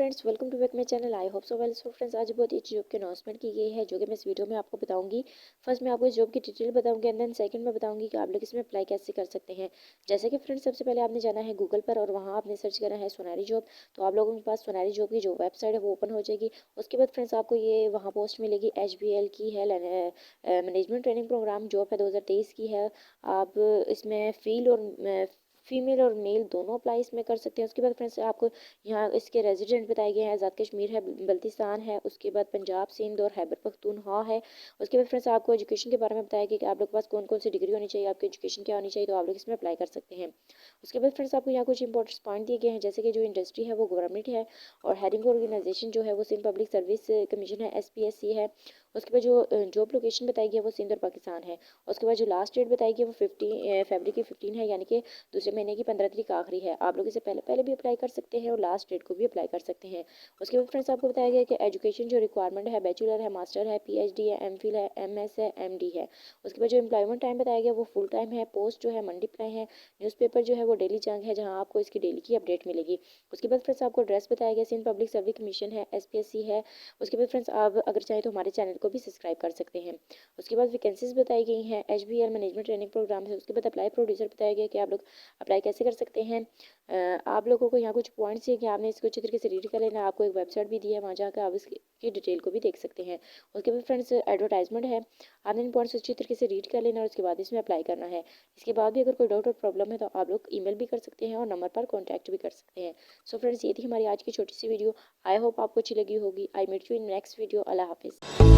Friends, welcome to back my channel. I hope so well. So friends, आज बहुत अच्छी job की announcement की गई है जो कि मैं इस वीडियो में आपको बताऊंगी। फर्स्ट मैं आपको इस जॉब की डिटेल बताऊंगी एंड देन सेकंड में बताऊंगी कि आप लोग इसमें अप्लाई कैसे कर सकते हैं। जैसे कि फ्रेंड्स, सबसे पहले आपने जाना है गूगल पर और वहाँ आपने सर्च करना है सोनारी जॉब। तो आप लोगों के पास सोनारी जॉब की जो वेबसाइट है वो ओपन हो जाएगी। उसके बाद फ्रेंड्स आपको ये वहाँ पोस्ट मिलेगी, HBL की है, मैनेजमेंट ट्रेनिंग प्रोग्राम जॉब है 2023 की है। आप इसमें फीमेल और मेल दोनों अप्लाई इसमें कर सकते हैं। उसके बाद फ्रेंड्स आपको यहाँ इसके रेजिडेंट बताए गए हैं। आज़ाद कश्मीर है, बल्तिस्तान है, उसके बाद पंजाब, सिंध और खैबर पख्तूनख्वा है। उसके बाद फ्रेंड्स आपको एजुकेशन के बारे में बताया गया कि आप लोग के पास कौन कौन सी डिग्री होनी चाहिए, आपकी एजुकेशन क्या होनी चाहिए, तो आप लोग इसमें अप्लाई कर सकते हैं। उसके बाद फ्रेंड्स आपको यहाँ कुछ इंपॉर्टेंट पॉइंट दिए गए हैं, जैसे कि जो इंडस्ट्री है वो गवर्नमेंट है और हेडिंग ऑर्गेनाइजेशन जो है वो सिंध पब्लिक सर्विस कमीशन है, SPSC है। उसके बाद जो जॉब लोकेशन बताई गई है वो सिंध और पाकिस्तान है। उसके बाद जो लास्ट डेट बताई गई है वो 15 फरवरी की 15 है, यानी कि दूसरे महीने की 15 तारीख आखिरी है। आप लोग इसे पहले पहले भी अप्लाई कर सकते हैं और लास्ट डेट को भी अप्लाई कर सकते हैं। उसके बाद फ्रेंड्स आपको बताया गया कि एजुकेशन जो रिक्वायरमेंट है, बैचलर है, मास्टर है, PhD है, MPhil है, MS है, MD है। उसके बाद जो एम्प्लॉयमेंट टाइम बताया गया वो फुल टाइम है। पोस्ट जो है मल्टीप्लाई है। न्यूज़पेपर जो है वो डेली जंग है, जहाँ आपको इसकी डेली की अपडेट मिलेगी। उसके बाद फ्रेंड्स आपको एड्रेस बताया गया, सिंध पब्लिक सर्विस कमीशन है, SPSC है। उसके बाद फ्रेंड्स आप अगर चाहें तो हमारे चैनल को भी सब्सक्राइब कर सकते हैं। उसके बाद वैकेंसीज बताई गई हैं, HBL मैनेजमेंट ट्रेनिंग प्रोग्राम है। उसके बाद अप्लाई प्रोड्यूसर बताया गया कि आप लोग अप्लाई कैसे कर सकते हैं। आप लोगों को यहाँ कुछ पॉइंट्स है कि आपने इसको अच्छी तरीके से रीड कर लेना। आपको एक वेबसाइट भी दी है, वहाँ जाकर आप इसकी डिटेल को भी देख सकते हैं। उसके बाद फ्रेंड्स एडवर्टाइजमेंट है, आपने इन पॉइंट्स अच्छी तरीके से रीड कर लेना और उसके बाद इसमें अप्लाई करना है। इसके बाद भी अगर कोई डाउट और प्रॉब्लम है तो आप लोग ईमेल भी कर सकते हैं और नंबर पर कॉन्टैक्ट भी कर सकते हैं। सो फ्रेंड्स, ये थी हमारी आज की छोटी सी वीडियो। आई होप आपको अच्छी लगी होगी। I meet you in next video. अल्लाह हाफिज़।